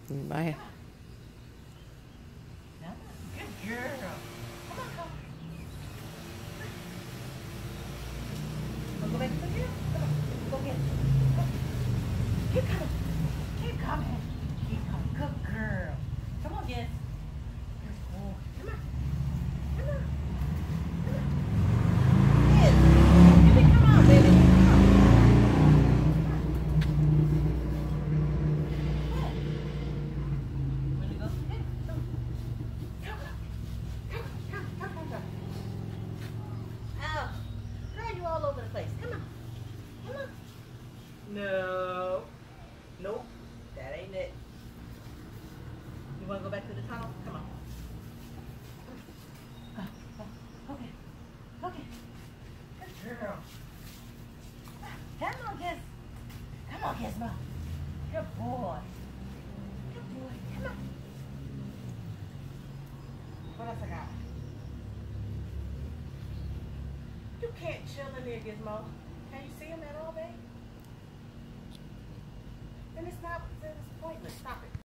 Bye. Come on. Good girl. Come on, come. Wanna go back to the girl? Come on. Go get it. Go. Keep coming. Keep coming. Keep coming. Good girl. Come on, yes. Good boy. Come on. Come on. Come on. Yes. Baby, come on, baby. Come on. Wanna go? Hey, come. Come on. Come. Oh, girl, you all over the place. Come on. Come on. No. Nope. That ain't it. You want to go back to the tunnel? Come on. Okay. Okay. Good girl. Come on, Giz. Come on, Gizmo. Good boy. Good boy. Come on. What else I got? You can't chill in there, Gizmo. Can you see him at all, babe? Then it's pointless. Stop it.